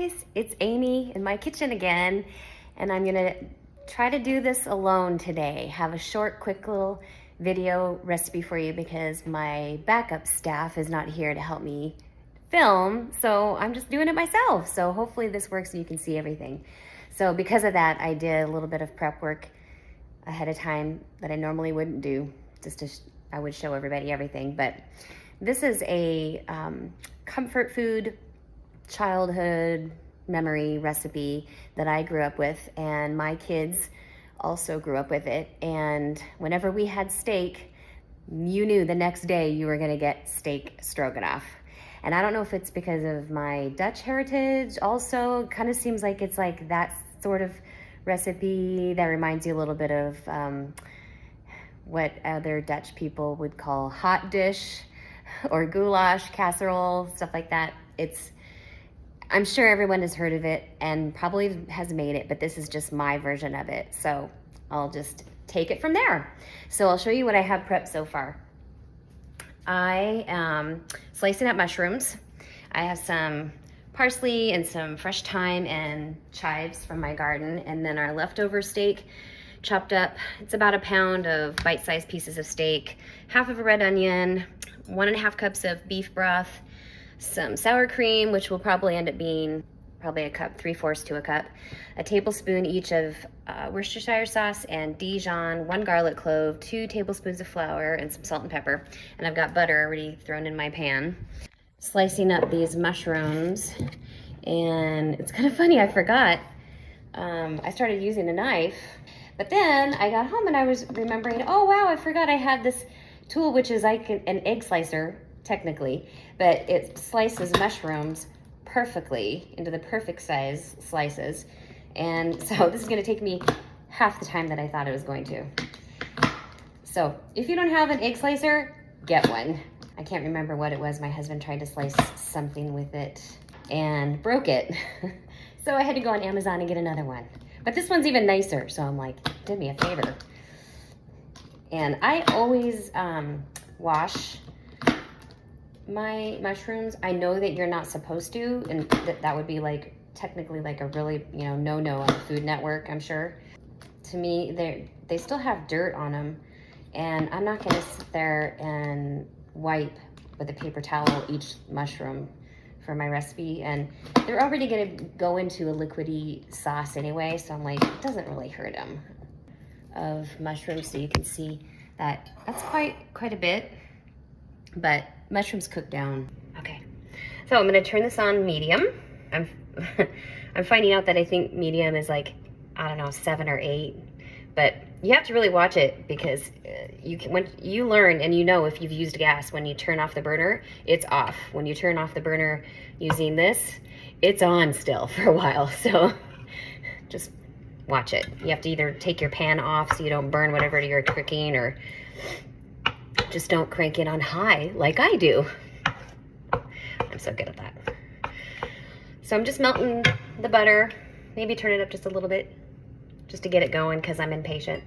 guys, it's Amy in my kitchen again, and I'm gonna try to do this alone today. Have a short, quick little video recipe for you because my backup staff is not here to help me film, so I'm just doing it myself. So hopefully this works and you can see everything. So because of that, I did a little bit of prep work ahead of time that I normally wouldn't do, just to I would show everybody everything. But this is a comfort food childhood memory recipe that I grew up with, and my kids also grew up with it. And whenever we had steak, you knew the next day you were gonna get steak stroganoff. And I don't know if it's because of my Dutch heritage also. Kind of seems like it's like that sort of recipe that reminds you a little bit of what other Dutch people would call hot dish or goulash, casserole, stuff like that. I'm sure everyone has heard of it and probably has made it, but this is just my version of it. So I'll just take it from there. So I'll show you what I have prepped so far. I am slicing up mushrooms. I have some parsley and some fresh thyme and chives from my garden, and then our leftover steak chopped up. It's about a pound of bite-sized pieces of steak, half of a red onion, 1.5 cups of beef broth, some sour cream, which will probably end up being probably a cup, 3/4 to a cup, a tablespoon each of Worcestershire sauce and Dijon, 1 garlic clove, 2 tablespoons of flour, and some salt and pepper. And I've got butter already thrown in my pan. Slicing up these mushrooms, and it's kind of funny, I forgot. I started using a knife, but then I got home and I was remembering, oh wow, I forgot I had this tool, which is like an egg slicer, technically, but it slices mushrooms perfectly into the perfect size slices. And so this is gonna take me half the time that I thought it was going to. So if you don't have an egg slicer, get one. I can't remember what it was. My husband tried to slice something with it and broke it. So I had to go on Amazon and get another one. But this one's even nicer, so I'm like, did me a favor. And I always wash my mushrooms. I know that you're not supposed to, and that would be like technically like a really, no-no on the Food Network, I'm sure. To me, they still have dirt on them, and I'm not gonna sit there and wipe with a paper towel each mushroom for my recipe, and they're already gonna go into a liquidy sauce anyway, so I'm like, it doesn't really hurt them. Of mushrooms, so you can see that that's quite a bit, but mushrooms cook down. Okay, so I'm gonna turn this on medium. I'm finding out that I think medium is like, I don't know, 7 or 8, but you have to really watch it because when you learn, and if you've used gas, when you turn off the burner, it's off. When you turn off the burner using this, it's on still for a while. So just watch it. You have to either take your pan off so you don't burn whatever you're cooking, or just don't crank it on high like I do. I'm so good at that. So I'm just melting the butter, maybe turn it up just a little bit, just to get it going because I'm impatient.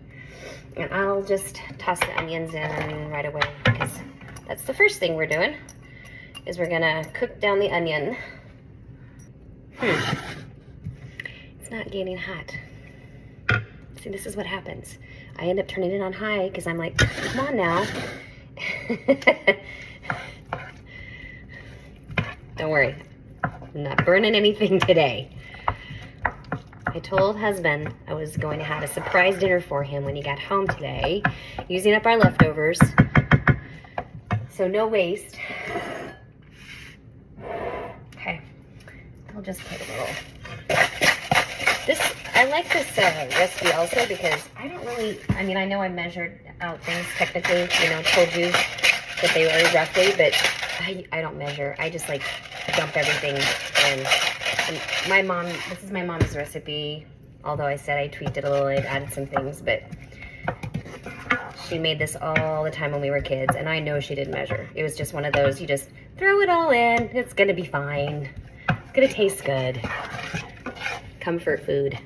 And I'll just toss the onions in right away because that's the first thing we're doing, is we're gonna cook down the onion. It's not getting hot. See, this is what happens. I end up turning it on high because I'm like, come on now. Don't worry, I'm not burning anything today. I told husband I was going to have a surprise dinner for him when he got home today, using up our leftovers. So no waste. Okay, I'll just put a little. I like this recipe also because I know I measured out things technically, told you that they were roughly, but I don't measure. I just like dump everything in. And this is my mom's recipe, although I said I tweaked it a little, I'd added some things, but she made this all the time when we were kids, and I know she didn't measure. It was just one of those, you just throw it all in, it's gonna be fine. It's gonna taste good. Comfort food.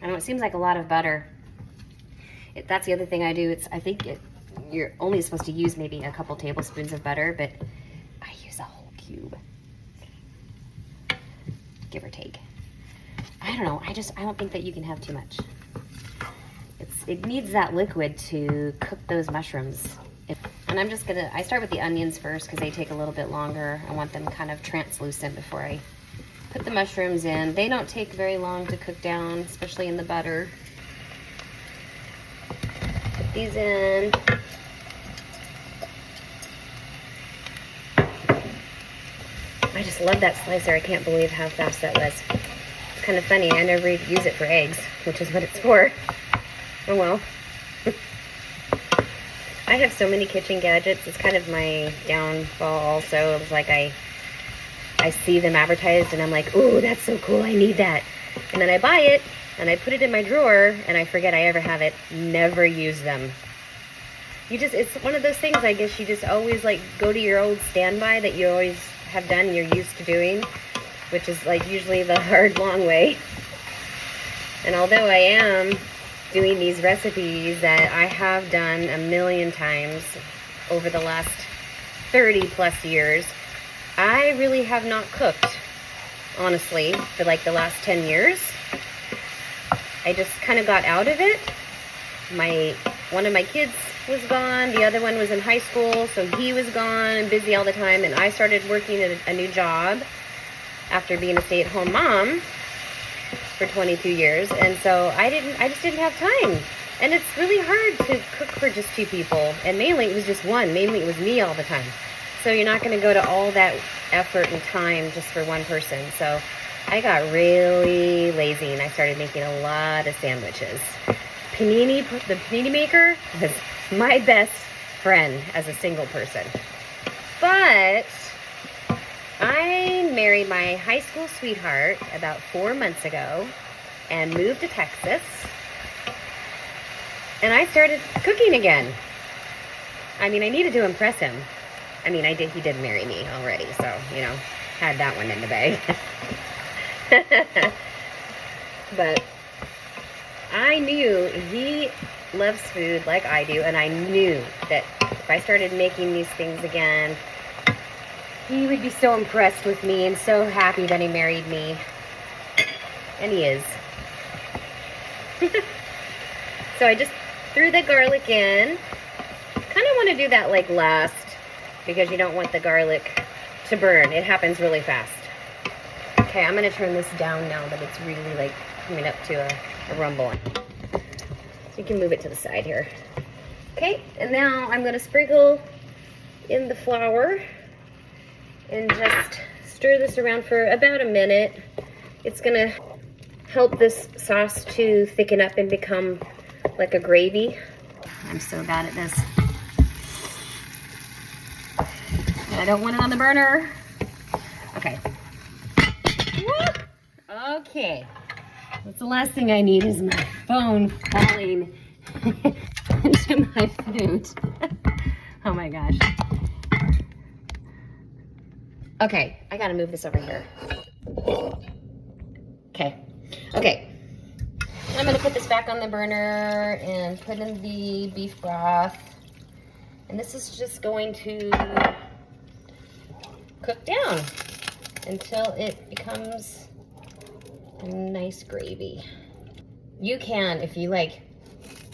I know it seems like a lot of butter. That's the other thing I do. I think you're only supposed to use maybe a couple tablespoons of butter, but I use a whole cube. give or take. I don't know, I don't think that you can have too much. It needs that liquid to cook those mushrooms. And I start with the onions first because they take a little bit longer. I want them kind of translucent before I put the mushrooms in. They don't take very long to cook down, especially in the butter. Put these in. I just love that slicer. I can't believe how fast that was. It's kind of funny. I never use it for eggs, which is what it's for. Oh well. I have so many kitchen gadgets. It's kind of my downfall also. It's like I see them advertised and I'm like, ooh, that's so cool. I need that. And then I buy it and I put it in my drawer and I forget I ever have it. Never use them. It's one of those things, I guess you just always like go to your old standby that you always have done and you're used to doing, which is like usually the hard, long way. And although I am doing these recipes that I have done a million times over the last 30 plus years, I really have not cooked, honestly, for like the last 10 years. I just kind of got out of it. One of my kids was gone, the other one was in high school, so he was gone and busy all the time, and I started working at a new job after being a stay-at-home mom for 22 years, and so I just didn't have time. And it's really hard to cook for just two people, and mainly it was just one. Mainly it was me all the time. So you're not going to go to all that effort and time just for one person. So I got really lazy and I started making a lot of sandwiches. The panini maker was my best friend as a single person. But I married my high school sweetheart about 4 months ago and moved to Texas. And I started cooking again. I mean, I needed to impress him. I mean, he did marry me already, so, had that one in the bag. But I knew he loves food like I do, and I knew that if I started making these things again, he would be so impressed with me and so happy that he married me. And he is. So I just threw the garlic in. Kind of want to do that like last because you don't want the garlic to burn. It happens really fast. Okay, I'm going to turn this down now that it's really like coming up to a rumble. So you can move it to the side here. Okay, and now I'm going to sprinkle in the flour and just stir this around for about a minute. It's going to help this sauce to thicken up and become like a gravy. I'm so bad at this. And I don't want it on the burner. Okay. Woo! Okay. That's the last thing I need is my phone falling into my food. Oh my gosh. Okay, I gotta move this over here. Okay. I'm gonna put this back on the burner and put in the beef broth. And this is just going to cook down until it becomes a nice gravy. You can, if you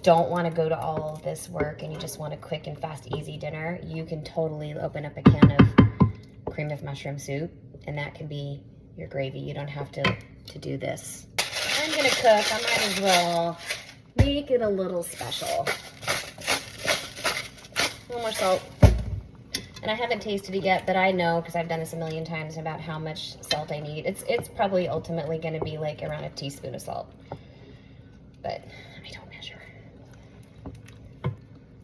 don't want to go to all of this work and you just want a quick and fast, easy dinner, you can totally open up a can of cream of mushroom soup, and that can be your gravy. You don't have to do this. I'm gonna cook. I might as well make it a little special. A little more salt. And I haven't tasted it yet, but I know, because I've done this a million times, about how much salt I need. It's probably ultimately going to be like around a teaspoon of salt. But I don't measure.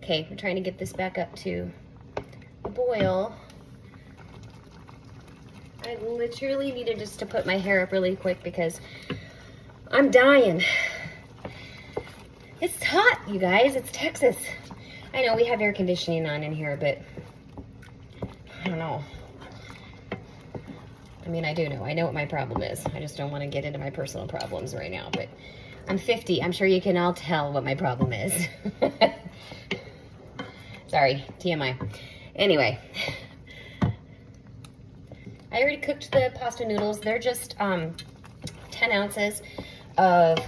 Okay, we're trying to get this back up to a boil. I literally needed just to put my hair up really quick because I'm dying. It's hot, you guys. It's Texas. I know we have air conditioning on in here, but I don't know. I mean, I do know. I know what my problem is. I just don't want to get into my personal problems right now. But I'm 50. I'm sure you can all tell what my problem is. Sorry, TMI. Anyway. I already cooked the pasta noodles. They're just 10 ounces of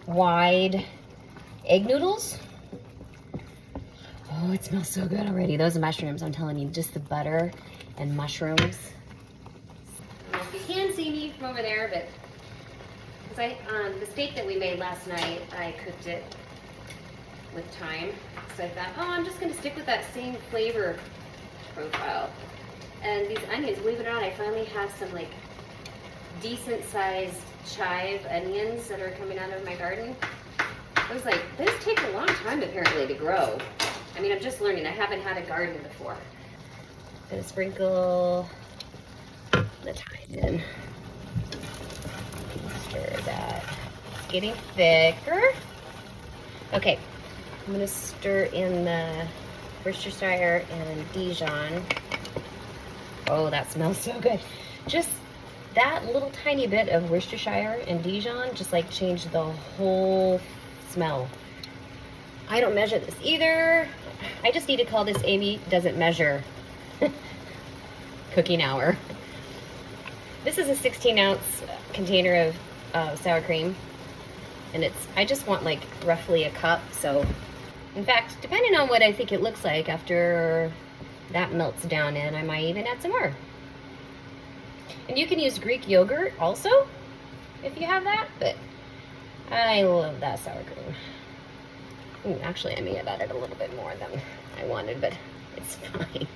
wide egg noodles. Oh, it smells so good already. Those mushrooms, I'm telling you, just the butter and mushrooms. I don't know if you can see me from over there, but the steak that we made last night, I cooked it with thyme. So I thought, oh, I'm just gonna stick with that same flavor profile. And these onions, believe it or not, I finally have some like decent sized chive onions that are coming out of my garden. I was like, those take a long time apparently to grow. I mean, I'm just learning. I haven't had a garden before. Gonna sprinkle the thyme in. Stir that. It's getting thicker. Okay, I'm gonna stir in the Worcestershire and Dijon. Oh, that smells so good. Just that little tiny bit of Worcestershire and Dijon just like changed the whole smell. I don't measure this either. I just need to call this Amy Doesn't Measure cooking hour. This is a 16-ounce container of sour cream. And I just want like roughly a cup. So in fact, depending on what I think it looks like after that melts down in, I might even add some more. And you can use Greek yogurt also, if you have that, but I love that sour cream. Ooh, actually, I may have added a little bit more than I wanted, but it's fine.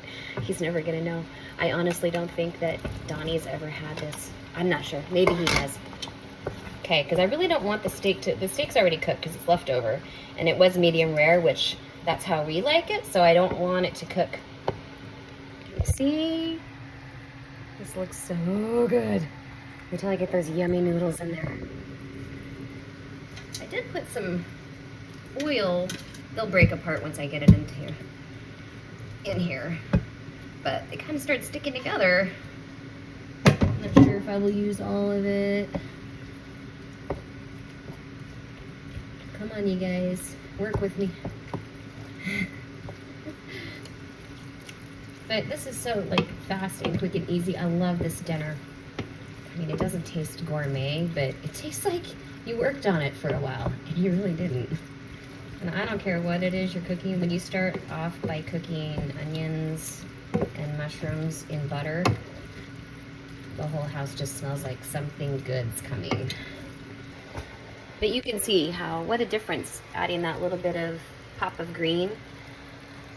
He's never gonna know. I honestly don't think that Donnie's ever had this. I'm not sure, maybe he has. Okay, because I really don't want the steak's already cooked because it's leftover, and it was medium rare, which that's how we like it, so I don't want it to cook. See? This looks so good. Until I get those yummy noodles in there. I did put some oil. They'll break apart once I get it in here. But they kind of start sticking together. I'm not sure if I will use all of it. Come on, you guys. Work with me. But this is so like fast and quick and easy. I love this dinner. I mean, it doesn't taste gourmet, but it tastes like you worked on it for a while, and you really didn't. And I don't care what it is you're cooking. When you start off by cooking onions and mushrooms in butter, the whole house just smells like something good's coming. But you can see what a difference adding that little bit of pop of green.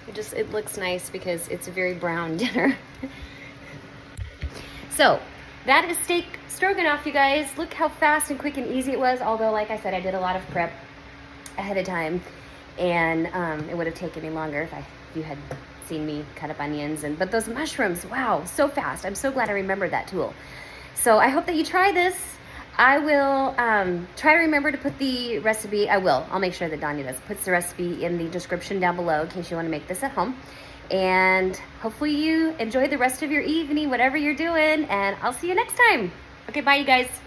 It looks nice because it's a very brown dinner. So that is steak stroganoff, you guys. Look how fast and quick and easy it was. Although, like I said, I did a lot of prep ahead of time, and it would have taken me longer if you had seen me cut up onions. But those mushrooms, wow, so fast. I'm so glad I remembered that tool. So I hope that you try this. I will try to remember to put the recipe. I'll make sure that Donnie puts the recipe in the description down below in case you want to make this at home. And hopefully you enjoy the rest of your evening, whatever you're doing, and I'll see you next time. Okay, bye you guys.